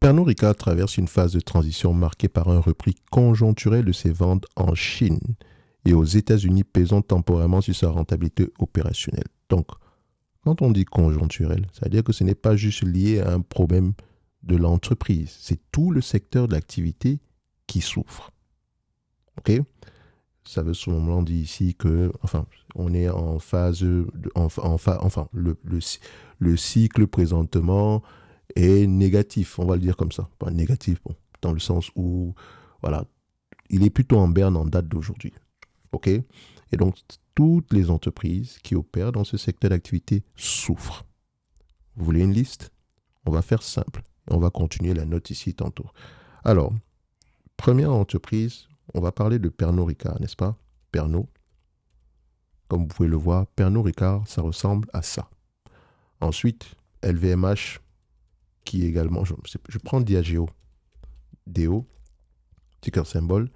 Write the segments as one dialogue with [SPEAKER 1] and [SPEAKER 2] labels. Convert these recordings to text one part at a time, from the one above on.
[SPEAKER 1] Pernod Ricard traverse une phase de transition marquée par un repli conjoncturel de ses ventes en Chine et aux États-Unis pesant temporairement sur sa rentabilité opérationnelle. Donc, quand on dit conjoncturel, ça veut dire que ce n'est pas juste lié à un problème de l'entreprise, c'est tout le secteur d'activité qui souffre. OK? Ça veut sûrement dire ici que, enfin, on est en phase, le cycle présentement est négatif, on va le dire comme ça. Pas négatif, bon, dans le sens où, voilà, il est plutôt en berne en date d'aujourd'hui. OK? Et donc, toutes les entreprises qui opèrent dans ce secteur d'activité souffrent. Vous voulez une liste? On va faire simple. On va continuer la note ici tantôt. Alors, première entreprise, on va parler de Pernod Ricard, n'est-ce pas? Pernod. Comme vous pouvez le voir, Pernod Ricard, ça ressemble à ça. Ensuite, LVMH, qui est également, je prends Diageo. DO, ticker symbole,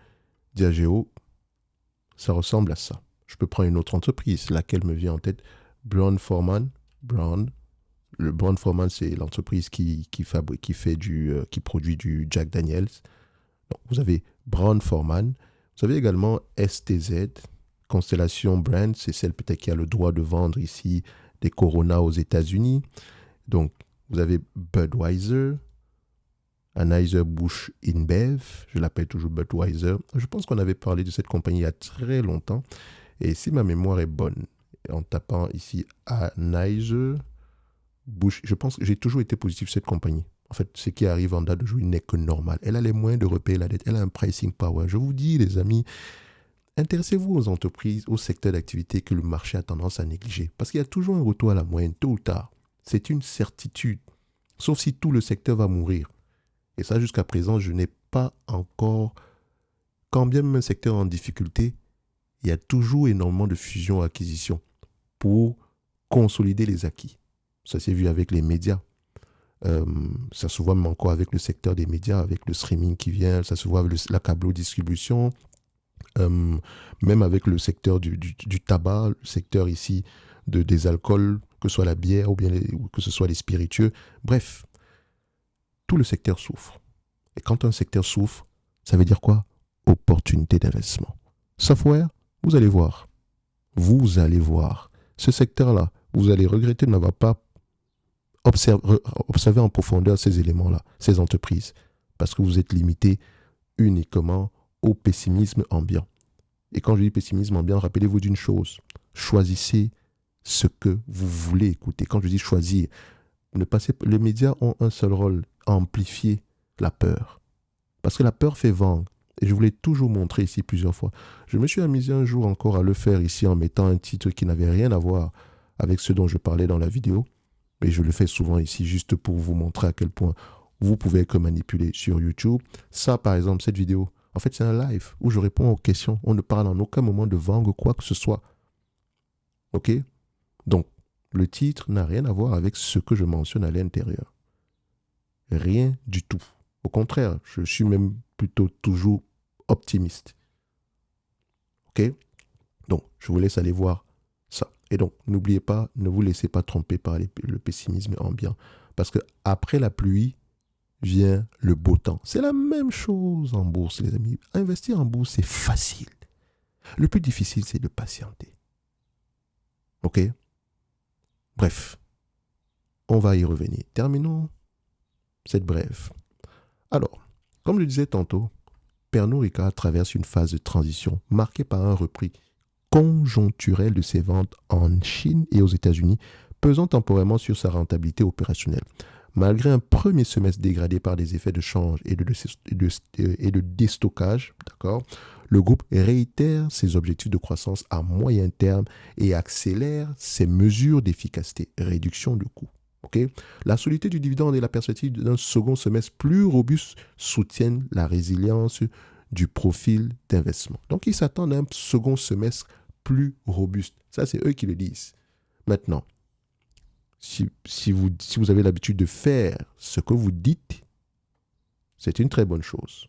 [SPEAKER 1] Diageo, ça ressemble à ça. Je peux prendre une autre entreprise, laquelle me vient en tête, Brown-Forman. Le Brown-Forman, c'est l'entreprise qui produit du Jack Daniels. Donc, vous avez Brown-Forman. Vous avez également STZ, Constellation Brands, c'est celle peut-être qui a le droit de vendre ici des Corona aux États-Unis. Donc, vous avez Budweiser, Anheuser-Busch InBev, je l'appelle toujours Budweiser. Je pense qu'on avait parlé de cette compagnie il y a très longtemps. Et si ma mémoire est bonne, en tapant ici Anheuser-Busch, je pense que j'ai toujours été positif sur cette compagnie. En fait, ce qui arrive en date d'aujourd'hui n'est que normal. Elle a les moyens de repayer la dette. Elle a un pricing power. Je vous dis, les amis, intéressez-vous aux entreprises, aux secteurs d'activité que le marché a tendance à négliger. Parce qu'il y a toujours un retour à la moyenne, tôt ou tard. C'est une certitude. Sauf si tout le secteur va mourir. Et ça, jusqu'à présent, je n'ai pas encore... Quand bien même un secteur est en difficulté, il y a toujours énormément de fusions-acquisitions pour consolider les acquis. Ça s'est vu avec les médias. Ça se voit même encore avec le secteur des médias, avec le streaming qui vient. Ça se voit avec la câblo-distribution. Même avec le secteur du tabac, le secteur ici des alcools, que ce soit la bière ou que ce soit les spiritueux. Bref, tout le secteur souffre. Et quand un secteur souffre, ça veut dire quoi? Opportunité d'investissement. Software, vous allez voir. Vous allez voir. Ce secteur-là, vous allez regretter de n'avoir pas observé en profondeur ces éléments-là, ces entreprises, parce que vous êtes limité uniquement au pessimisme ambiant. Et quand je dis pessimisme ambiant, rappelez-vous d'une chose. Choisissez ce que vous voulez écouter. Quand je dis choisir, les médias ont un seul rôle, amplifier la peur. Parce que la peur fait vendre. Et je vous l'ai toujours montré ici plusieurs fois. Je me suis amusé un jour encore à le faire ici en mettant un titre qui n'avait rien à voir avec ce dont je parlais dans la vidéo. Mais je le fais souvent ici juste pour vous montrer à quel point vous pouvez que manipuler sur YouTube. Ça, par exemple, cette vidéo, en fait, c'est un live où je réponds aux questions. On ne parle en aucun moment de vendre quoi que ce soit. OK? Donc, le titre n'a rien à voir avec ce que je mentionne à l'intérieur. Rien du tout. Au contraire, je suis même plutôt toujours optimiste. OK? Donc, je vous laisse aller voir ça. Et donc, n'oubliez pas, ne vous laissez pas tromper par le pessimisme ambiant. Parce qu'après la pluie vient le beau temps. C'est la même chose en bourse, les amis. Investir en bourse, c'est facile. Le plus difficile, c'est de patienter. OK? Bref, on va y revenir. Terminons cette brève. Alors, comme je le disais tantôt, Pernod Ricard traverse une phase de transition marquée par un repli conjoncturel de ses ventes en Chine et aux États-Unis, pesant temporairement sur sa rentabilité opérationnelle. Malgré un premier semestre dégradé par des effets de change et de déstockage, d'accord, le groupe réitère ses objectifs de croissance à moyen terme et accélère ses mesures d'efficacité, réduction de coûts. Okay? La solidité du dividende et la perspective d'un second semestre plus robuste soutiennent la résilience du profil d'investissement. Donc, ils s'attendent à un second semestre plus robuste. Ça, c'est eux qui le disent. Maintenant, si vous avez l'habitude de faire ce que vous dites, c'est une très bonne chose.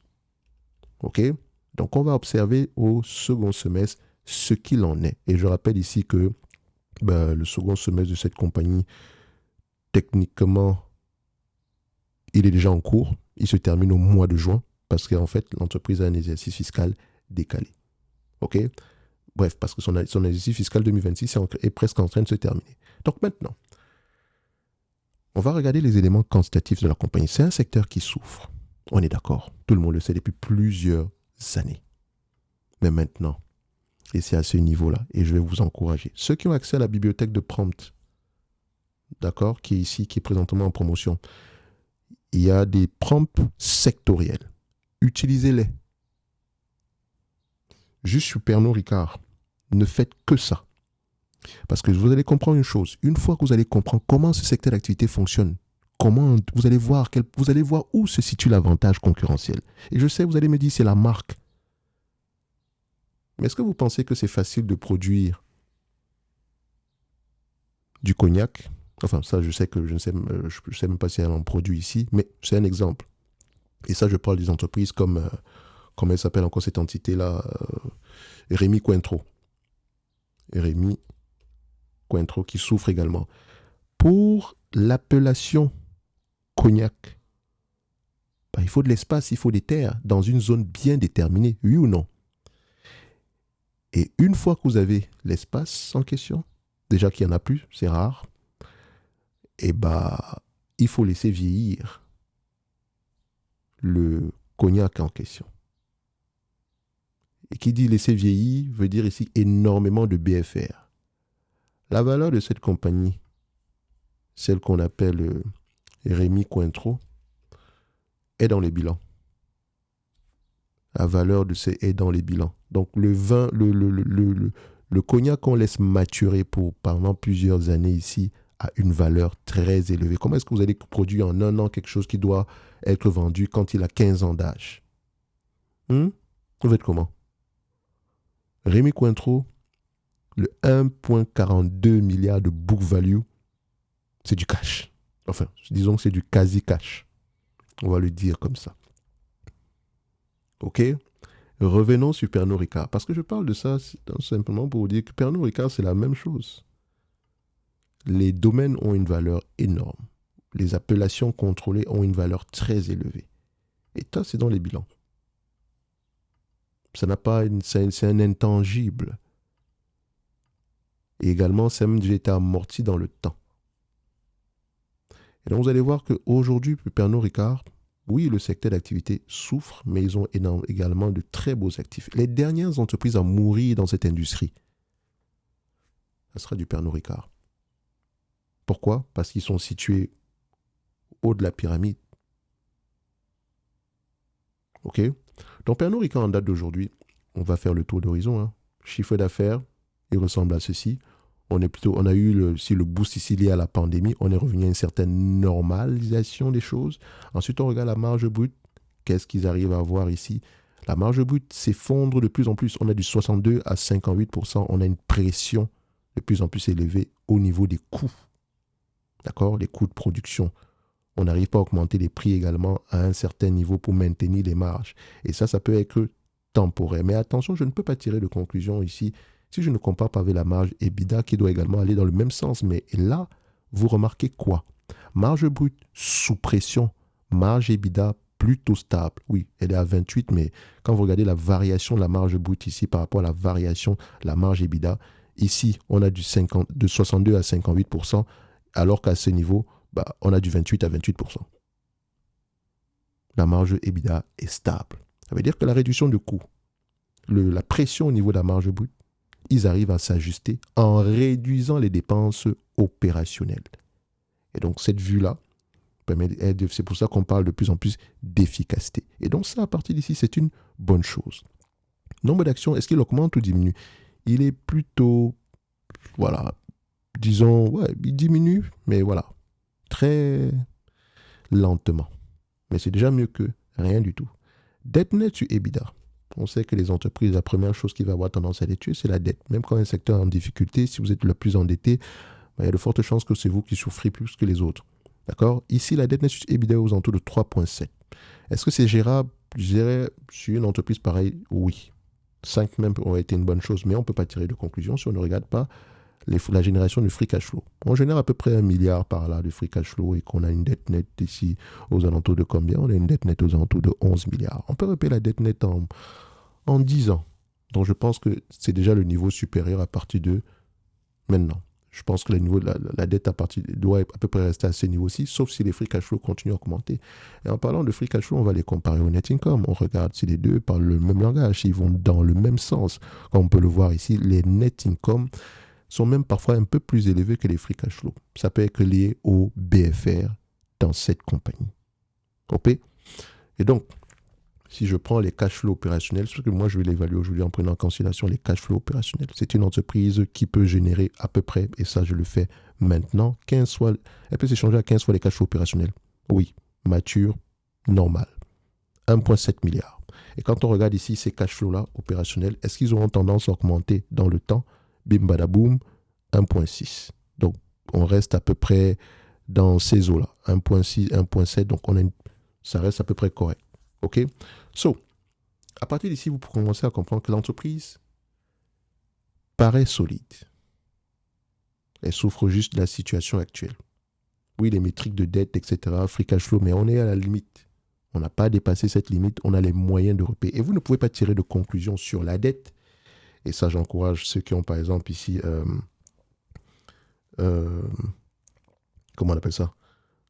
[SPEAKER 1] OK? Donc, on va observer au second semestre ce qu'il en est. Et je rappelle ici que le second semestre de cette compagnie, techniquement, il est déjà en cours. Il se termine au mois de juin parce qu'en fait, l'entreprise a un exercice fiscal décalé. OK? Bref, parce que son exercice fiscal 2026 est presque en train de se terminer. Donc maintenant, on va regarder les éléments quantitatifs de la compagnie. C'est un secteur qui souffre. On est d'accord. Tout le monde le sait depuis plusieurs années. Mais maintenant, et c'est à ce niveau-là, et je vais vous encourager. Ceux qui ont accès à la bibliothèque de Prompt, d'accord, qui est ici, qui est présentement en promotion, il y a des prompts sectoriels. Utilisez-les. Juste sur Pernod Ricard. Ne faites que ça. Parce que vous allez comprendre une chose. Une fois que vous allez comprendre comment ce secteur d'activité fonctionne, comment vous allez voir où se situe l'avantage concurrentiel. Et je sais, vous allez me dire, c'est la marque. Mais est-ce que vous pensez que c'est facile de produire du cognac? Enfin, ça, je sais que je ne sais même pas si elle en produit ici, mais c'est un exemple. Et ça, je parle des entreprises comme, comment elle s'appelle encore cette entité-là, Rémy Cointreau. Rémy Cointreau qui souffre également. Pour l'appellation cognac, il faut de l'espace, il faut des terres dans une zone bien déterminée, oui ou non? Et une fois que vous avez l'espace en question, déjà qu'il n'y en a plus, c'est rare, et il faut laisser vieillir le cognac en question. Et qui dit laisser vieillir veut dire ici énormément de BFR. La valeur de cette compagnie, celle qu'on appelle Rémy Cointreau, est dans les bilans. La valeur de ces est dans les bilans. Donc le vin, le cognac qu'on laisse maturer pendant plusieurs années ici a une valeur très élevée. Comment est-ce que vous allez produire en un an quelque chose qui doit être vendu quand il a 15 ans d'âge? Vous faites comment? Rémy Cointreau, le 1,42 milliard de book value, c'est du cash. Enfin, disons que c'est du quasi-cash. On va le dire comme ça. OK? Revenons sur Pernod Ricard. Parce que je parle de ça simplement pour vous dire que Pernod Ricard, c'est la même chose. Les domaines ont une valeur énorme. Les appellations contrôlées ont une valeur très élevée. Et ça, c'est dans les bilans. Ça n'a pas c'est un intangible. Et également, ça a même déjà été amorti dans le temps. Et donc, vous allez voir qu'aujourd'hui, Pernod Ricard, oui, le secteur d'activité souffre, mais ils ont également de très beaux actifs. Les dernières entreprises à mourir dans cette industrie, ça sera du Pernod Ricard. Pourquoi? Parce qu'ils sont situés haut de la pyramide. OK? Donc, Pernod Ricard, en date d'aujourd'hui, on va faire le tour d'horizon. Chiffre d'affaires, il ressemble à ceci. On a eu le boost ici lié à la pandémie. On est revenu à une certaine normalisation des choses. Ensuite, on regarde la marge brute. Qu'est-ce qu'ils arrivent à avoir ici? La marge brute s'effondre de plus en plus. On a du 62 à 58%. On a une pression de plus en plus élevée au niveau des coûts. D'accord? Les coûts de production. On n'arrive pas à augmenter les prix également à un certain niveau pour maintenir les marges. Et ça peut être temporaire. Mais attention, je ne peux pas tirer de conclusion ici si je ne compare pas avec la marge EBITDA qui doit également aller dans le même sens. Mais là, vous remarquez quoi? Marge brute sous pression, marge EBITDA plutôt stable. Oui, elle est à 28, mais quand vous regardez la variation de la marge brute ici par rapport à la variation de la marge EBITDA, ici, on a de 62 à 58%, alors qu'à ce niveau, on a du 28 à 28%. La marge EBITDA est stable. Ça veut dire que la réduction de coûts, la pression au niveau de la marge brute, ils arrivent à s'ajuster en réduisant les dépenses opérationnelles. Et donc, cette vue-là, c'est pour ça qu'on parle de plus en plus d'efficacité. Et donc, ça, à partir d'ici, c'est une bonne chose. Nombre d'actions, est-ce qu'il augmente ou diminue? Il est plutôt, disons, il diminue, mais très lentement. Mais c'est déjà mieux que rien du tout. Dette nette sur EBITDA. On sait que les entreprises, la première chose qui va avoir tendance à les tuer, c'est la dette. Même quand un secteur est en difficulté, si vous êtes le plus endetté, il y a de fortes chances que c'est vous qui souffrez plus que les autres. D'accord? Ici, la dette nette sur EBITDA est aux alentours de 3,7. Est-ce que c'est gérable? Je dirais, sur une entreprise pareille, oui. 5 même aurait été une bonne chose, mais on ne peut pas tirer de conclusion si on ne regarde pas la génération de free cash flow. On génère à peu près 1 milliard par là de free cash flow et qu'on a une dette nette ici aux alentours de combien? On a une dette nette aux alentours de 11 milliards. On peut repayer la dette nette en 10 ans. Donc je pense que c'est déjà le niveau supérieur à partir de maintenant. Je pense que le niveau de la dette doit à peu près rester à ce niveau-ci, sauf si les free cash flow continuent à augmenter. Et en parlant de free cash flow, on va les comparer au net income. On regarde si les deux parlent le même langage, ils vont dans le même sens. Comme on peut le voir ici, les net income sont même parfois un peu plus élevés que les free cash flow. Ça peut être lié au BFR dans cette compagnie. OK? Et donc, si je prends les cash flows opérationnels, parce que moi je vais l'évaluer aujourd'hui en prenant en considération les cash flows opérationnels. C'est une entreprise qui peut générer à peu près, et ça je le fais maintenant, elle peut s'échanger à 15 fois les cash flows opérationnels. Oui, mature, normal. 1,7 milliard. Et quand on regarde ici ces cash flows-là opérationnels, est-ce qu'ils auront tendance à augmenter dans le temps? Bim badaboum, 1,6. Donc on reste à peu près dans ces eaux-là. 1,6, 1,7, donc ça reste à peu près correct. OK? So, à partir d'ici, vous commencez à comprendre que l'entreprise paraît solide. Elle souffre juste de la situation actuelle. Oui, les métriques de dette, etc., free cash flow, mais on est à la limite. On n'a pas dépassé cette limite, on a les moyens de repayer. Et vous ne pouvez pas tirer de conclusion sur la dette. Et ça, j'encourage ceux qui ont, par exemple, ici, comment on appelle ça?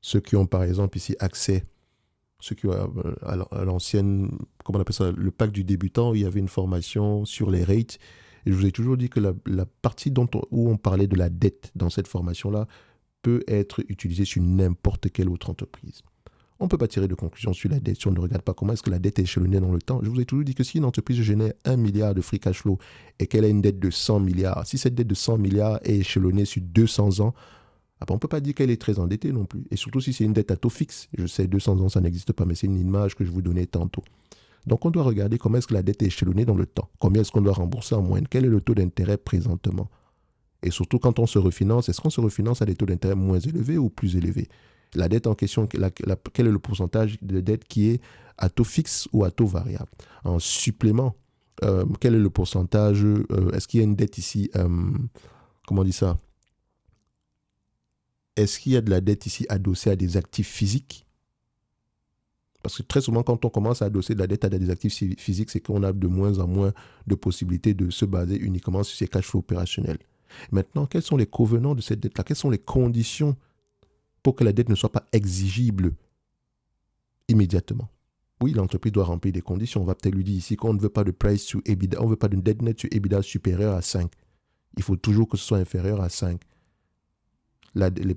[SPEAKER 1] Ceux qui ont, par exemple, ici, accès ceux qui ont à l'ancienne, comment on appelle ça, le pack du débutant, où il y avait une formation sur les rates. Et je vous ai toujours dit que la partie où on parlait de la dette dans cette formation-là peut être utilisée sur n'importe quelle autre entreprise. On ne peut pas tirer de conclusion sur la dette si on ne regarde pas comment est-ce que la dette est échelonnée dans le temps. Je vous ai toujours dit que si une entreprise génère 1 milliard de free cash flow et qu'elle a une dette de 100 milliards, si cette dette de 100 milliards est échelonnée sur 200 ans, on ne peut pas dire qu'elle est très endettée non plus. Et surtout si c'est une dette à taux fixe. Je sais, 200 ans, ça n'existe pas, mais c'est une image que je vous donnais tantôt. Donc, on doit regarder comment est-ce que la dette est échelonnée dans le temps. Combien est-ce qu'on doit rembourser en moyenne? Quel est le taux d'intérêt présentement? Et surtout, quand on se refinance, est-ce qu'on se refinance à des taux d'intérêt moins élevés ou plus élevés? La dette en question, quel est le pourcentage de dette qui est à taux fixe ou à taux variable? En supplément, quel est le pourcentage? Est-ce qu'il y a une dette ici? Comment on dit ça? Est-ce qu'il y a de la dette ici adossée à des actifs physiques? Parce que très souvent, quand on commence à adosser de la dette à des actifs physiques, c'est qu'on a de moins en moins de possibilités de se baser uniquement sur ces cash flows opérationnels. Maintenant, quels sont les covenants de cette dette-là? Quelles sont les conditions pour que la dette ne soit pas exigible immédiatement? Oui, l'entreprise doit remplir des conditions. On va peut-être lui dire ici qu'on ne veut pas de price to EBITDA, on ne veut pas de dette nette sur EBITDA supérieure à 5. Il faut toujours que ce soit inférieur à 5.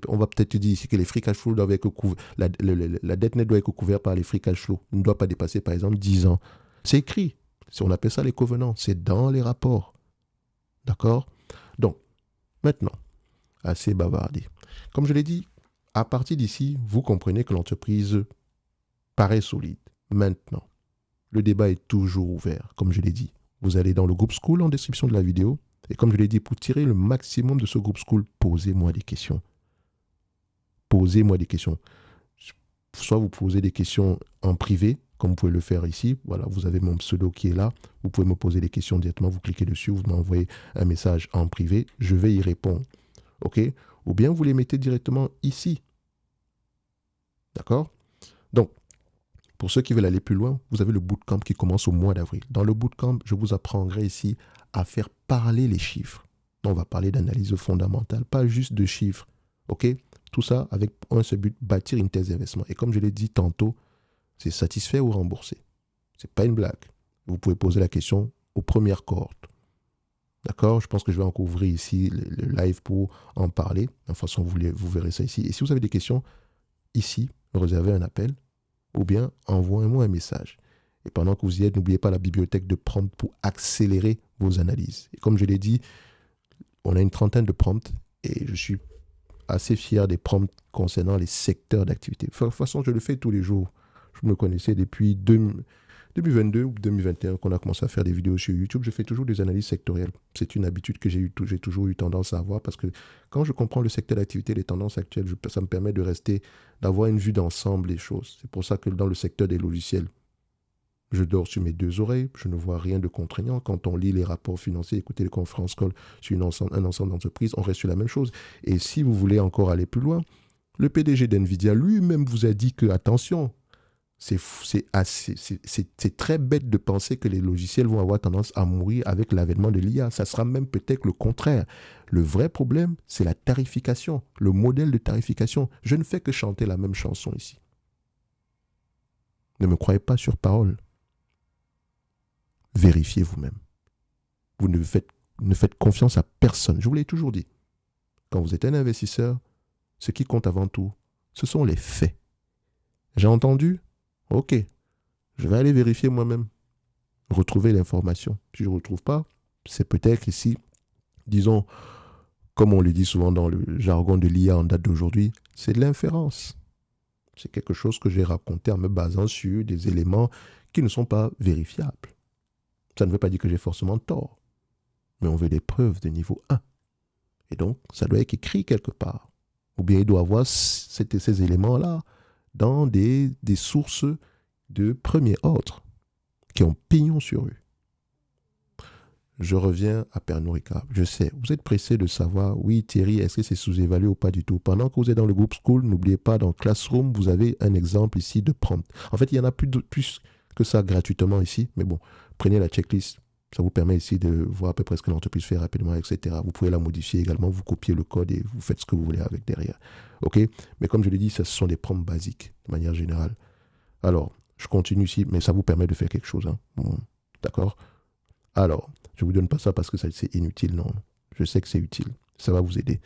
[SPEAKER 1] On va peut-être dire ici que les free cash flow doivent être couverts. La dette nette doit être couverte par les free cash flow. Ne doit pas dépasser, par exemple, 10 ans. C'est écrit. On appelle ça les covenants. C'est dans les rapports. D'accord? Donc, maintenant, assez bavardé. Comme je l'ai dit, à partir d'ici, vous comprenez que l'entreprise paraît solide. Maintenant, le débat est toujours ouvert, comme je l'ai dit. Vous allez dans le groupe School en description de la vidéo. Et comme je l'ai dit, pour tirer le maximum de ce groupe School, posez-moi des questions. Posez-moi des questions. Soit vous posez des questions en privé, comme vous pouvez le faire ici. Voilà, vous avez mon pseudo qui est là. Vous pouvez me poser des questions directement. Vous cliquez dessus, vous m'envoyez un message en privé. Je vais y répondre. OK? Ou bien vous les mettez directement ici. D'accord? Donc, pour ceux qui veulent aller plus loin, vous avez le bootcamp qui commence au mois d'avril. Dans le bootcamp, je vous apprendrai ici à faire parler les chiffres. On va parler d'analyse fondamentale, pas juste de chiffres. OK? Tout ça avec un seul but, bâtir une thèse d'investissement. Et comme je l'ai dit tantôt, c'est satisfait ou remboursé. Ce n'est pas une blague. Vous pouvez poser la question aux premières cohortes. D'accord? Je pense que je vais encore ouvrir ici le live pour en parler. De toute façon, vous verrez ça ici. Et si vous avez des questions, ici, réservez un appel ou bien envoyez-moi un message. Et pendant que vous y êtes, n'oubliez pas la bibliothèque de prompts pour accélérer vos analyses. Et comme je l'ai dit, on a une trentaine de prompts et je suis assez fier des prompts concernant les secteurs d'activité. De toute façon, je le fais tous les jours. Je me connaissais depuis 2022 ou 2021 qu'on a commencé à faire des vidéos sur YouTube. Je fais toujours des analyses sectorielles. C'est une habitude que j'ai toujours eu tendance à avoir parce que quand je comprends le secteur d'activité, les tendances actuelles, ça me permet d'avoir une vue d'ensemble des choses. C'est pour ça que dans le secteur des logiciels, Je dors sur mes deux oreilles, je ne vois rien de contraignant. Quand on lit les rapports financiers, écoutez les conférences call sur un ensemble d'entreprises, on reste sur la même chose. Et si vous voulez encore aller plus loin, le PDG d'NVIDIA lui-même vous a dit que, attention, c'est très bête de penser que les logiciels vont avoir tendance à mourir avec l'avènement de l'IA. Ça sera même peut-être le contraire. Le vrai problème, c'est la tarification, le modèle de tarification. Je ne fais que chanter la même chanson ici. Ne me croyez pas sur parole. Vérifiez vous-même. Vous ne faites confiance à personne. Je vous l'ai toujours dit. Quand vous êtes un investisseur, ce qui compte avant tout, ce sont les faits. J'ai entendu? Ok. Je vais aller vérifier moi-même. Retrouver l'information. Si je ne retrouve pas, c'est peut-être ici, disons, comme on le dit souvent dans le jargon de l'IA en date d'aujourd'hui, c'est de l'inférence. C'est quelque chose que j'ai raconté en me basant sur des éléments qui ne sont pas vérifiables. Ça ne veut pas dire que j'ai forcément tort. Mais on veut des preuves de niveau 1. Et donc, ça doit être écrit quelque part. Ou bien il doit avoir ces éléments-là dans des sources de premier ordre qui ont pignon sur eux. Je reviens à Pernod Ricard. Je sais, vous êtes pressé de savoir, oui Thierry, est-ce que c'est sous-évalué ou pas du tout? Pendant que vous êtes dans le groupe School, n'oubliez pas, dans Classroom, vous avez un exemple ici de prompt. En fait, il y en a plus que ça gratuitement ici, mais bon, prenez la checklist. Ça vous permet ici de voir à peu près ce que l'entreprise fait rapidement, etc. Vous pouvez la modifier également, vous copiez le code et vous faites ce que vous voulez avec derrière. OK? Mais comme je l'ai dit, ce sont des prompts basiques, de manière générale. Alors, je continue ici, mais ça vous permet de faire quelque chose. Hein. Bon, d'accord? Alors, je ne vous donne pas ça parce que c'est inutile, non. Je sais que c'est utile. Ça va vous aider.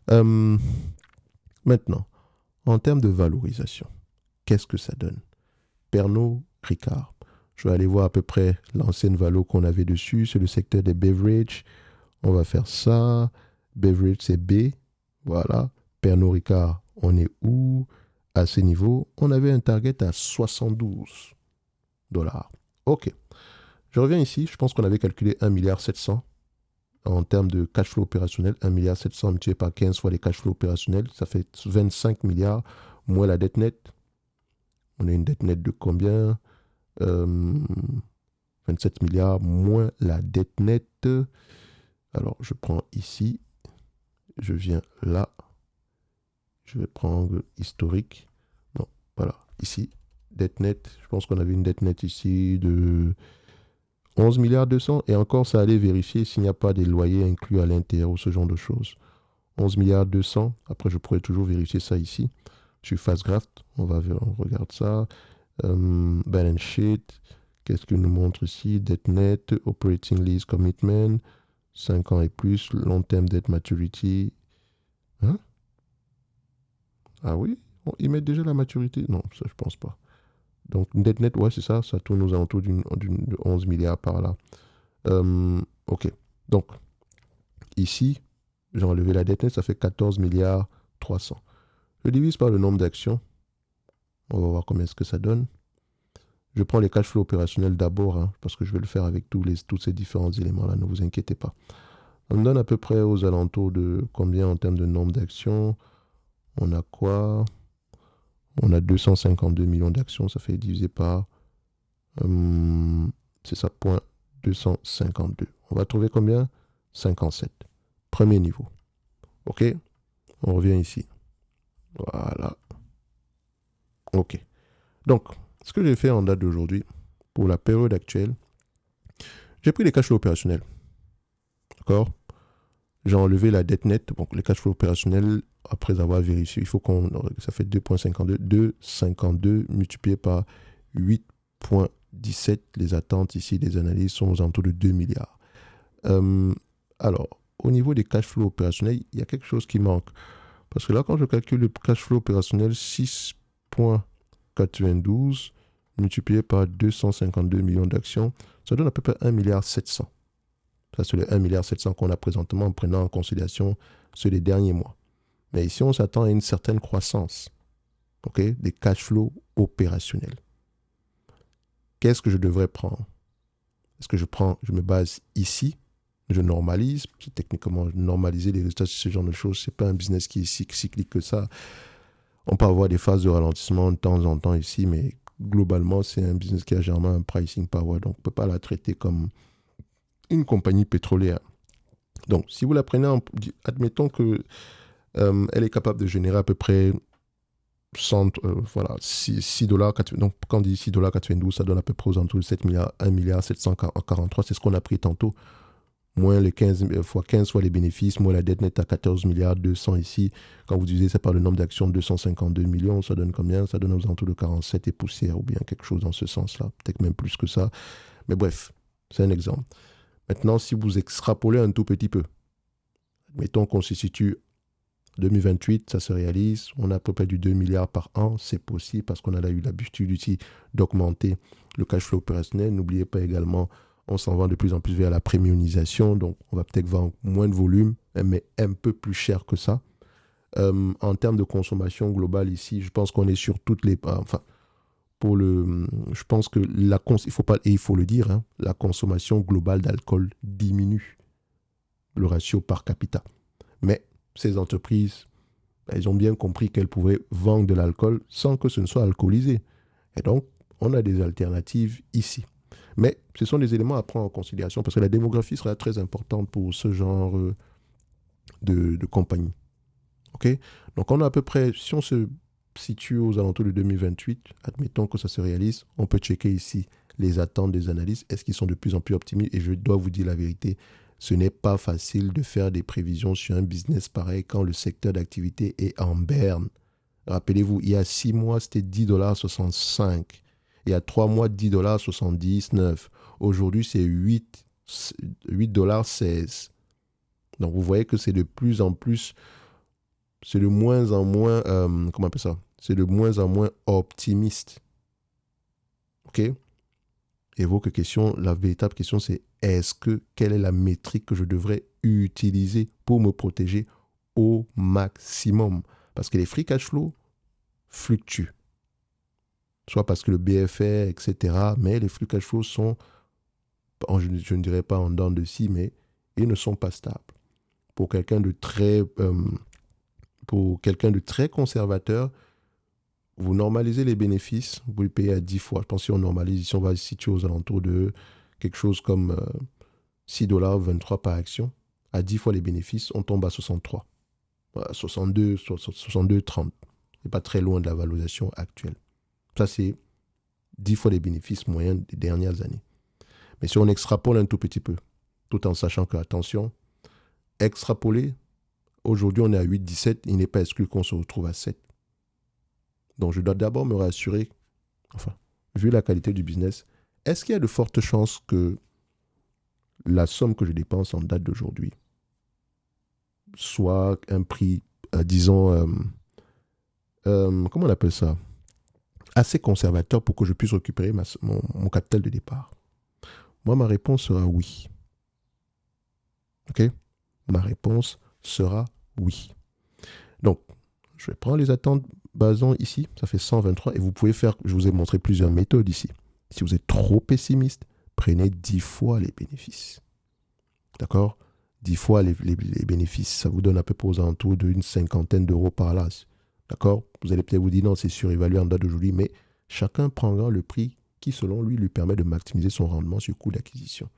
[SPEAKER 1] Maintenant, en termes de valorisation, qu'est-ce que ça donne? Pernod Ricard. Je vais aller voir à peu près l'ancienne valo qu'on avait dessus. C'est le secteur des beverages. On va faire ça. Beverage, c'est B. Voilà. Pernod Ricard, on est où? À ce niveau, on avait un target à 72 $. OK. Je reviens ici. Je pense qu'on avait calculé 1,7 milliard en termes de cash flow opérationnel. 1,7 milliard multiplié par 15 fois les cash flows opérationnels. Ça fait 25 milliards moins la dette nette. On a une dette nette de combien? 27 milliards moins la dette nette. Alors, je prends ici. Je viens là. Je vais prendre historique. Non, voilà. Ici, dette nette. Je pense qu'on avait une dette nette ici de 11 milliards 200. Et encore, ça allait vérifier s'il n'y a pas des loyers inclus à l'intérieur ou ce genre de choses. 11 milliards 200. Après, je pourrais toujours vérifier ça ici. Sur Fastgraft, on regarde ça. Balance sheet. Qu'est-ce qu'il nous montre ici? Dette nette, operating lease commitment, 5 ans et plus, long term debt maturity. Hein? Ah oui? Ils mettent déjà la maturité? Non, ça je pense pas. Donc, dette nette, ouais, c'est ça. Ça tourne aux alentours de 11 milliards par là. OK. Donc, ici, j'ai enlevé la dette nette, ça fait 14 milliards 300. Je divise par le nombre d'actions. On va voir combien est-ce que ça donne. Je prends les cash flows opérationnels d'abord, hein, parce que je vais le faire avec tous ces différents éléments-là, ne vous inquiétez pas. On me donne à peu près aux alentours de combien en termes de nombre d'actions? On a quoi? On a 252 millions d'actions, ça fait divisé par... c'est ça, point 252. On va trouver combien? 57. Premier niveau. OK? On revient ici. Voilà. OK. Donc, ce que j'ai fait en date d'aujourd'hui, pour la période actuelle, j'ai pris les cash flows opérationnels. D'accord? J'ai enlevé la dette nette. Donc, les cash flows opérationnels, après avoir vérifié, il faut ça fait 2,52. 2,52 multiplié par 8,17. Les attentes ici des analyses sont aux alentours de 2 milliards. Alors, au niveau des cash flows opérationnels, il y a quelque chose qui manque. Parce que là, quand je calcule le cash flow opérationnel, 6,92 multiplié par 252 millions d'actions, ça donne à peu près 1,7 milliard. Ça, c'est le 1,7 milliard qu'on a présentement en prenant en considération ceux des derniers mois. Mais ici, on s'attend à une certaine croissance, okay, des cash flows opérationnels. Qu'est-ce que je devrais prendre? Est-ce que je me base ici, je normalise, techniquement, normaliser les résultats sur ce genre de choses, ce n'est pas un business qui est si cyclique que ça. On peut avoir des phases de ralentissement de temps en temps ici, mais globalement, c'est un business qui a généralement un pricing power. Donc, on ne peut pas la traiter comme une compagnie pétrolière. Donc, si vous la prenez, admettons que elle est capable de générer à peu près 6 dollars. Donc, quand on dit 6 dollars 92, ça donne à peu près aux alentours de 7 milliards, 1 milliard 743. C'est ce qu'on a pris tantôt. Moins les 15 fois 15 fois les bénéfices, moins la dette nette à 14 milliards 200 ici. Quand vous divisez ça par le nombre d'actions, 252 millions, ça donne combien? Ça donne aux alentours de 47 et poussière ou bien quelque chose dans ce sens-là. Peut-être même plus que ça. Mais bref, c'est un exemple. Maintenant, si vous extrapolez un tout petit peu, mettons qu'on se situe 2028, ça se réalise, on a à peu près du 2 milliards par an, c'est possible parce qu'on a eu l'habitude ici d'augmenter le cash flow opérationnel. N'oubliez pas également, on s'en va de plus en plus vers la premiumisation, donc on va peut-être vendre moins de volume, mais un peu plus cher que ça. En termes de consommation globale ici, je pense qu'on est sur toutes les... je pense que il faut le dire, hein, la consommation globale d'alcool diminue, le ratio par capita. Mais ces entreprises, elles ont bien compris qu'elles pouvaient vendre de l'alcool sans que ce ne soit alcoolisé. Et donc, on a des alternatives ici. Mais ce sont des éléments à prendre en considération parce que la démographie sera très importante pour ce genre de compagnie. OK? Donc, on a à peu près, si on se situe aux alentours de 2028, admettons que ça se réalise, on peut checker ici les attentes des analystes. Est-ce qu'ils sont de plus en plus optimistes? Et je dois vous dire la vérité, ce n'est pas facile de faire des prévisions sur un business pareil quand le secteur d'activité est en berne. Rappelez-vous, il y a 6 mois, c'était 10,65 $. Il y a 3 mois, 10,79 $. Aujourd'hui, c'est 8,16 $. Donc, vous voyez que c'est de plus en plus, c'est de moins en moins, comment on appelle ça? C'est de moins en moins optimiste. OK? Et vos questions, la véritable question, c'est quelle est la métrique que je devrais utiliser pour me protéger au maximum? Parce que les free cash flow fluctuent. Soit parce que le BFR, etc. Mais les free cash flow sont, je ne dirais pas en dents de scie, mais ils ne sont pas stables. Pour quelqu'un de très conservateur, vous normalisez les bénéfices, vous les payez à 10 fois. Je pense que si on normalise, ici on va se situer aux alentours de quelque chose comme 6,23 $ par action. À 10 fois les bénéfices, on tombe à 63. 62,30. C'est pas très loin de la valorisation actuelle. Ça, c'est 10 fois les bénéfices moyens des dernières années. Mais si on extrapole un tout petit peu, tout en sachant que, attention, extrapoler, aujourd'hui on est à 8,17, il n'est pas exclu qu'on se retrouve à 7. Donc, je dois d'abord me rassurer, vu la qualité du business, est-ce qu'il y a de fortes chances que la somme que je dépense en date d'aujourd'hui soit un prix, comment on appelle ça, assez conservateur pour que je puisse récupérer mon capital de départ? Moi, ma réponse sera oui. OK? Ma réponse sera oui. Donc, je vais prendre les attentes basant ici, ça fait 123, et vous pouvez faire, je vous ai montré plusieurs méthodes ici. Si vous êtes trop pessimiste, prenez 10 fois les bénéfices. D'accord? 10 fois les bénéfices, ça vous donne à peu près aux alentours d'une cinquantaine d'euros par là. D'accord? Vous allez peut-être vous dire non, c'est surévalué en date d'aujourd'hui, mais chacun prendra le prix qui, selon lui permet de maximiser son rendement sur le coût d'acquisition.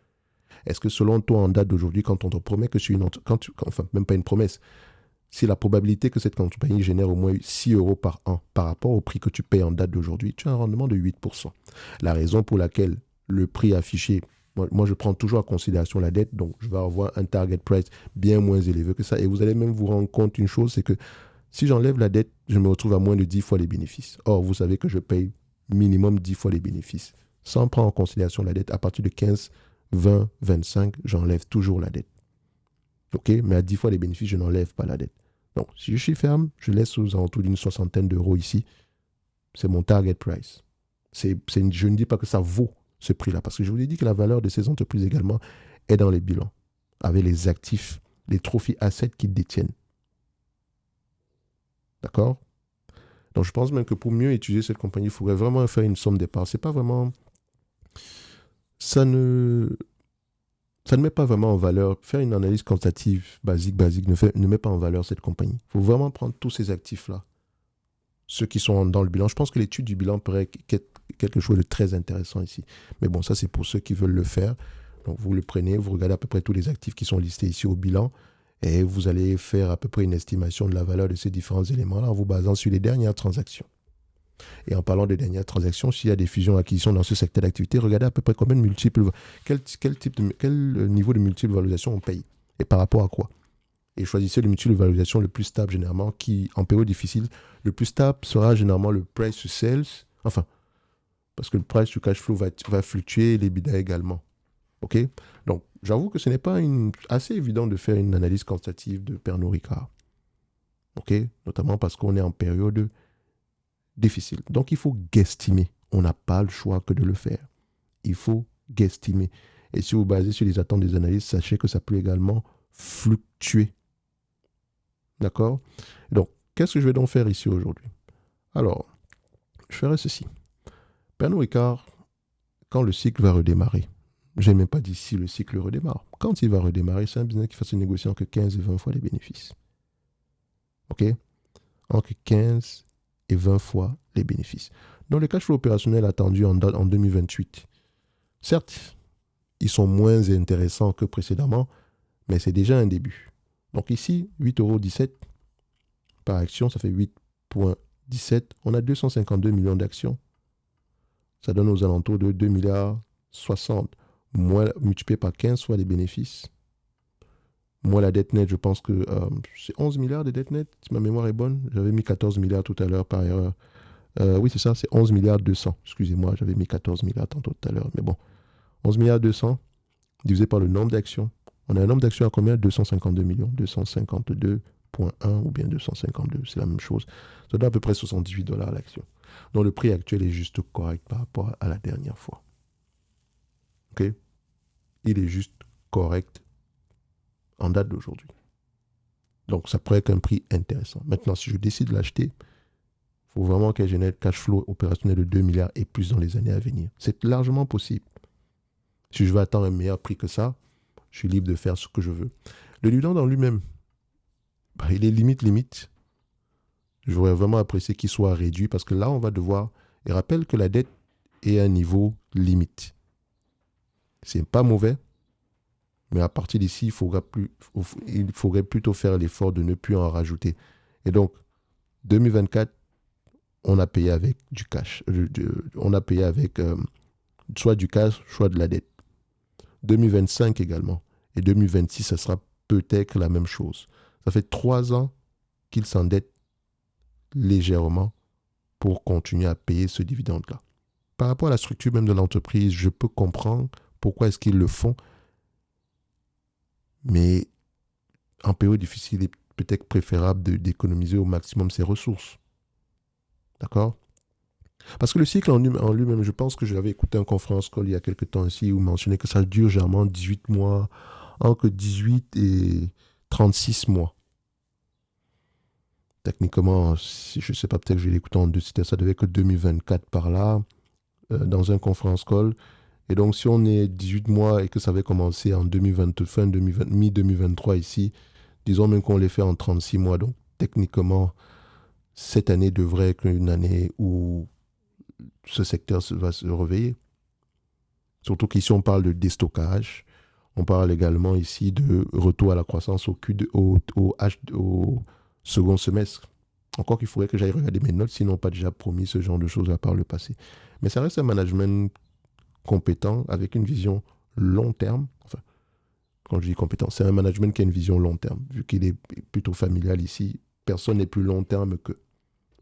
[SPEAKER 1] Est-ce que selon toi, en date d'aujourd'hui, quand on te promet que sur même pas une promesse, si la probabilité que cette compagnie génère au moins 6 euros par an par rapport au prix que tu payes en date d'aujourd'hui, tu as un rendement de 8%. La raison pour laquelle le prix affiché, moi je prends toujours en considération la dette, donc je vais avoir un target price bien moins élevé que ça. Et vous allez même vous rendre compte une chose, c'est que si j'enlève la dette, je me retrouve à moins de 10 fois les bénéfices. Or, vous savez que je paye minimum 10 fois les bénéfices. Sans prendre en considération la dette, à partir de 15, 20, 25, j'enlève toujours la dette. OK? Mais à 10 fois les bénéfices, je n'enlève pas la dette. Donc, si je suis ferme, je laisse aux alentours d'une soixantaine d'euros ici. C'est mon target price. Je ne dis pas que ça vaut ce prix-là, parce que je vous ai dit que la valeur de ces entreprises également est dans les bilans, avec les actifs, les trophy assets qu'ils détiennent. D'accord? Donc, je pense même que pour mieux étudier cette compagnie, il faudrait vraiment faire une somme départ. C'est pas vraiment... Ça ne met pas vraiment en valeur. Faire une analyse quantitative basique ne met pas en valeur cette compagnie. Il faut vraiment prendre tous ces actifs-là, ceux qui sont dans le bilan. Je pense que l'étude du bilan pourrait quelque chose de très intéressant ici. Mais bon, ça, c'est pour ceux qui veulent le faire. Donc, vous le prenez, vous regardez à peu près tous les actifs qui sont listés ici au bilan et vous allez faire à peu près une estimation de la valeur de ces différents éléments-là en vous basant sur les dernières transactions. Et en parlant des dernières transactions, s'il y a des fusions-acquisitions dans ce secteur d'activité, regardez à peu près combien de multiples, quel niveau de multiple valorisation on paye et par rapport à quoi. Et choisissez le multiple de valorisation le plus stable généralement, qui en période difficile, le plus stable sera généralement le price to sales, enfin, parce que le price to cash flow va fluctuer, les l'EBITDA également. OK? Donc, j'avoue que ce n'est pas assez évident de faire une analyse quantitative de Pernod Ricard. OK? Notamment parce qu'on est en période difficile. Donc, il faut guesstimer. On n'a pas le choix que de le faire. Il faut guesstimer. Et si vous basez sur les attentes des analystes, sachez que ça peut également fluctuer. D'accord? Donc, qu'est-ce que je vais donc faire ici aujourd'hui? Alors, je ferai ceci. Pernod Ricard, quand le cycle va redémarrer, je n'ai même pas dit si le cycle redémarre. Quand il va redémarrer, c'est un business qui va se négocier entre 15 et 20 fois les bénéfices. OK? Entre 15 et 20 fois les bénéfices. Donc, le cash flow opérationnel attendu en 2028, certes, ils sont moins intéressants que précédemment, mais c'est déjà un début. Donc ici, 8,17 € par action, ça fait 8,17. On a 252 millions d'actions. Ça donne aux alentours de 2,60 milliards. Moins multiplié par 15 fois les bénéfices. Moi, la dette nette, je pense que c'est 11 milliards de dette nette, si ma mémoire est bonne. J'avais mis 14 milliards tout à l'heure par erreur. Oui, c'est ça, c'est 11 milliards 200. Excusez-moi, j'avais mis 14 milliards tantôt tout à l'heure. Mais bon, 11 milliards 200 divisé par le nombre d'actions. On a un nombre d'actions à combien? 252 millions. 252,1 ou bien 252, c'est la même chose. Ça donne à peu près 78 $ l'action. Donc le prix actuel est juste correct par rapport à la dernière fois. OK? Il est juste correct en date d'aujourd'hui. Donc ça pourrait être un prix intéressant. Maintenant, si je décide de l'acheter, il faut vraiment qu'elle génère cash flow opérationnel de 2 milliards et plus dans les années à venir. C'est largement possible. Si je veux attendre un meilleur prix que ça, je suis libre de faire ce que je veux. Le dividende en lui-même, il est limite. J'aurais vraiment apprécié qu'il soit réduit parce que là, on va devoir... Et rappelle que la dette est à un niveau limite. C'est pas mauvais, mais à partir d'ici, il faudrait plutôt faire l'effort de ne plus en rajouter. Et donc, 2024, on a payé avec du cash. On a payé avec soit du cash, soit de la dette. 2025 également. Et 2026, ça sera peut-être la même chose. Ça fait 3 ans qu'il s'endette légèrement pour continuer à payer ce dividende-là. Par rapport à la structure même de l'entreprise, je peux comprendre pourquoi est-ce qu'ils le font, mais en période difficile, il est peut-être préférable d'économiser au maximum ses ressources. D'accord? Parce que le cycle en lui-même, je pense que j'avais écouté un conférence call il y a quelques temps ici où mentionnait que ça dure généralement 18 mois, entre 18 et 36 mois. Techniquement, je ne sais pas, peut-être que je l'ai écouté en deux, ça devait être 2024 par là, dans un conférence call. Et donc, si on est 18 mois et que ça avait commencé en 2020, fin 2020, mi-2023 ici, disons même qu'on les fait en 36 mois. Donc, techniquement, cette année devrait être une année où ce secteur va se réveiller. Surtout qu'ici, on parle de déstockage. On parle également ici de retour à la croissance au second semestre. Encore qu'il faudrait que j'aille regarder mes notes, sinon pas déjà promis ce genre de choses à part le passé. Mais ça reste un management compétent avec une vision long terme. Enfin, quand je dis compétent, c'est un management qui a une vision long terme. Vu qu'il est plutôt familial ici, personne n'est plus long terme qu'eux.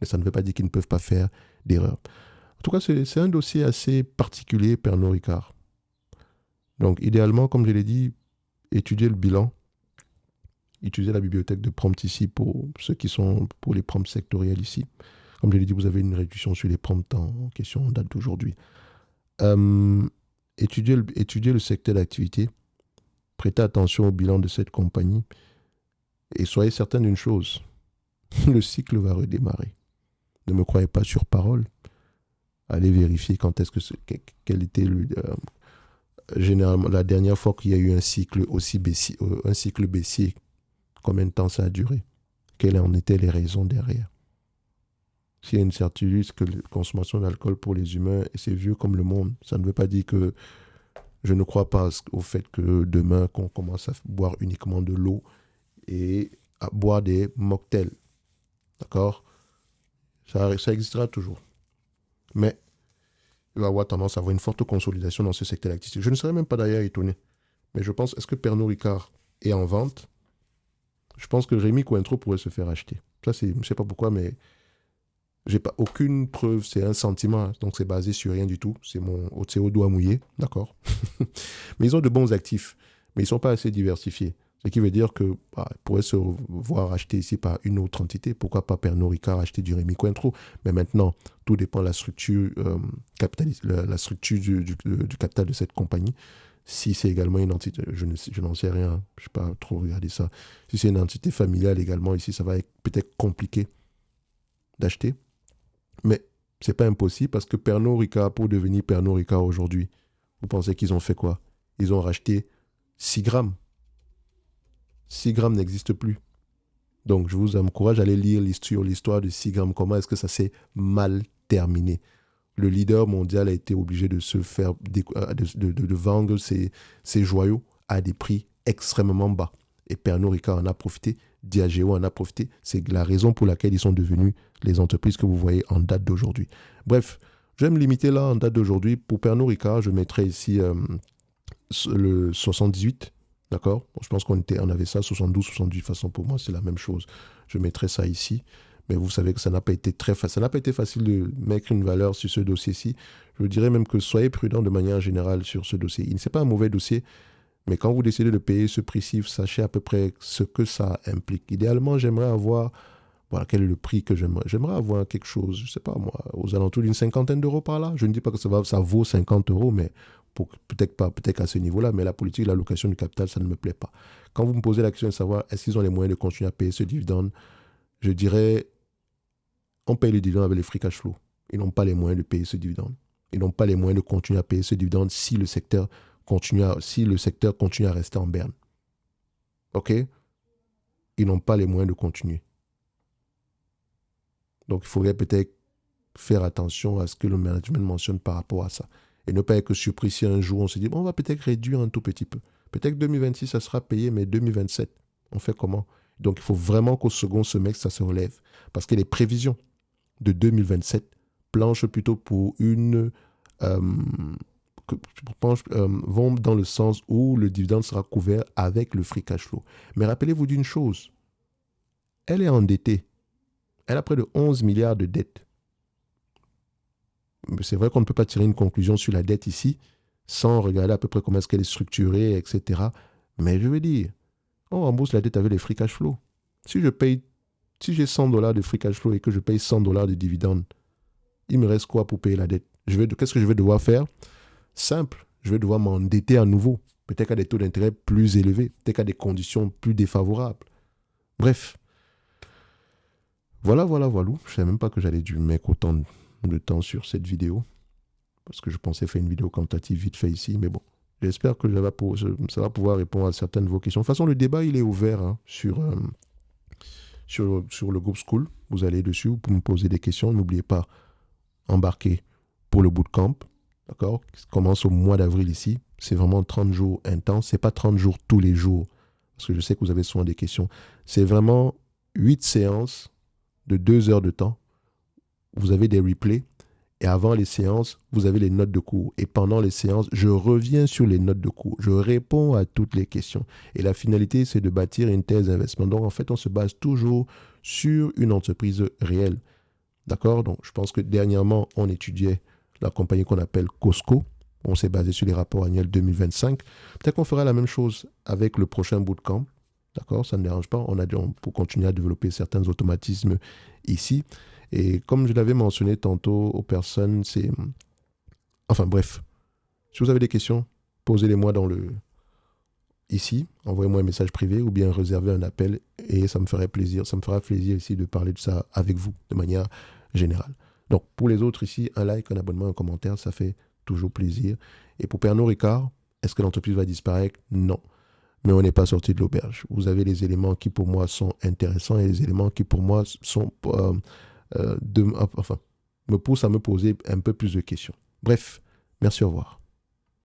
[SPEAKER 1] Mais ça ne veut pas dire qu'ils ne peuvent pas faire d'erreurs. En tout cas, c'est un dossier assez particulier, Pernod Ricard. Donc, idéalement, comme je l'ai dit, étudier le bilan, utiliser la bibliothèque de prompts ici pour ceux qui sont pour les prompts sectoriels ici. Comme je l'ai dit, vous avez une réduction sur les prompts en question en date d'aujourd'hui. Étudier le secteur d'activité, prêtez attention au bilan de cette compagnie et soyez certain d'une chose, le cycle va redémarrer. Ne me croyez pas sur parole. Allez vérifier quand est-ce que quel était généralement la dernière fois qu'il y a eu un cycle aussi baissier, combien de temps ça a duré, quelles en étaient les raisons derrière. S'il y a une certitude que la consommation d'alcool pour les humains, et c'est vieux comme le monde, ça ne veut pas dire que je ne crois pas au fait que demain, qu'on commence à boire uniquement de l'eau et à boire des mocktails. D'accord? Ça existera toujours. Mais il va y avoir tendance à avoir une forte consolidation dans ce secteur d'activité. Je ne serais même pas d'ailleurs étonné. Mais je pense, est-ce que Pernod Ricard est en vente? Je pense que Rémi Cointreau pourrait se faire acheter. Ça, c'est, je ne sais pas pourquoi, mais j'ai pas aucune preuve. C'est un sentiment, hein. Donc c'est basé sur rien du tout. C'est au doigt mouillé, d'accord. Mais ils ont de bons actifs, mais ils ne sont pas assez diversifiés. Ce qui veut dire que ils pourraient se voir acheter ici par une autre entité. Pourquoi pas Pernod Ricard acheter du Rémi Cointreau? Mais maintenant, tout dépend de la structure, la structure du capital de cette compagnie. Si c'est également une entité, je n'en sais rien, je n'ai pas trop regardé ça. Si c'est une entité familiale également, ici, ça va être peut-être compliqué d'acheter. Mais ce n'est pas impossible parce que Pernod Ricard, pour devenir Pernod Ricard aujourd'hui, vous pensez qu'ils ont fait quoi? Ils ont racheté 6 grammes. 6 grammes n'existe plus. Donc, je vous encourage à aller lire l'histoire de 6 grammes. Comment est-ce que ça s'est mal terminé? Le leader mondial a été obligé de se faire de vendre ses joyaux à des prix extrêmement bas. Et Pernod Ricard en a profité, Diageo en a profité. C'est la raison pour laquelle ils sont devenus les entreprises que vous voyez en date d'aujourd'hui. Bref, je vais me limiter là en date d'aujourd'hui. Pour Pernod Ricard, je mettrai ici le 78. D'accord? Bon, je pense on avait ça, 72, 78. De toute façon, pour moi, c'est la même chose. Je mettrai ça ici. Mais vous savez que ça n'a pas été très facile. Ça n'a pas été facile de mettre une valeur sur ce dossier-ci. Je vous dirais même que soyez prudent de manière générale sur ce dossier. Il n'est pas un mauvais dossier, mais quand vous décidez de payer ce prix-ci, sachez à peu près ce que ça implique. Idéalement, j'aimerais avoir, voilà, quel est le prix que j'aimerais. J'aimerais avoir quelque chose, je ne sais pas moi, aux alentours d'une cinquantaine d'euros par là. Je ne dis pas que ça vaut 50 euros, mais peut-être pas, peut-être qu'à ce niveau-là, mais la politique de l'allocation du capital, ça ne me plaît pas. Quand vous me posez la question de savoir est-ce qu'ils ont les moyens de continuer à payer ce dividende, je dirais, on paye le dividende avec les free cash flow. Ils n'ont pas les moyens de payer ce dividende. Ils n'ont pas les moyens de continuer à payer ce dividende si le secteur continue à rester en berne. OK? Ils n'ont pas les moyens de continuer. Donc, il faudrait peut-être faire attention à ce que le management mentionne par rapport à ça. Et ne pas être surpris si un jour on se dit, bon, on va peut-être réduire un tout petit peu. Peut-être que 2026, ça sera payé, mais 2027, on fait comment? Donc, il faut vraiment qu'au second semestre, ça se relève. Parce que les prévisions de 2027 planchent plutôt pour vont dans le sens où le dividende sera couvert avec le free cash flow. Mais rappelez-vous d'une chose, elle est endettée. Elle a près de 11 milliards de dettes. C'est vrai qu'on ne peut pas tirer une conclusion sur la dette ici sans regarder à peu près comment est-ce qu'elle est structurée, etc. Mais je veux dire, on rembourse la dette avec les free cash flow. Si j'ai 100 dollars de free cash flow et que je paye 100 dollars de dividende, il me reste quoi pour payer la dette? Qu'est-ce que je vais devoir faire? Simple, je vais devoir m'endetter à nouveau. Peut-être à des taux d'intérêt plus élevés, peut-être à des conditions plus défavorables. Bref. Voilà. Je ne savais même pas que j'allais dû mettre autant de temps sur cette vidéo. Parce que je pensais faire une vidéo quantitative vite fait ici. Mais bon, j'espère que ça va pouvoir répondre à certaines de vos questions. De toute façon, le débat, il est ouvert sur le groupe School. Vous allez dessus, vous pouvez me poser des questions. N'oubliez pas, embarquer pour le bootcamp. D'accord? Qui commence au mois d'avril ici. C'est vraiment 30 jours intenses. Ce n'est pas 30 jours tous les jours. Parce que je sais que vous avez souvent des questions. C'est vraiment 8 séances de 2 heures de temps. Vous avez des replays. Et avant les séances, vous avez les notes de cours. Et pendant les séances, je reviens sur les notes de cours. Je réponds à toutes les questions. Et la finalité, c'est de bâtir une thèse d'investissement. Donc, en fait, on se base toujours sur une entreprise réelle. D'accord? Donc, je pense que dernièrement, on étudiait la compagnie qu'on appelle Costco. On s'est basé sur les rapports annuels 2025. Peut-être qu'on fera la même chose avec le prochain bootcamp. D'accord? Ça ne dérange pas. Pour continuer à développer certains automatismes ici. Et comme je l'avais mentionné tantôt aux personnes, Enfin bref, si vous avez des questions, posez-les-moi ici, envoyez-moi un message privé ou bien réservez un appel et ça me ferait plaisir. Ça me fera plaisir ici de parler de ça avec vous de manière générale. Donc pour les autres ici, un like, un abonnement, un commentaire, ça fait toujours plaisir. Et pour Pernod Ricard, est-ce que l'entreprise va disparaître? Non. Mais on n'est pas sorti de l'auberge. Vous avez les éléments qui pour moi sont intéressants et les éléments qui pour moi sont enfin, me pousse à me poser un peu plus de questions. Bref, merci, au revoir.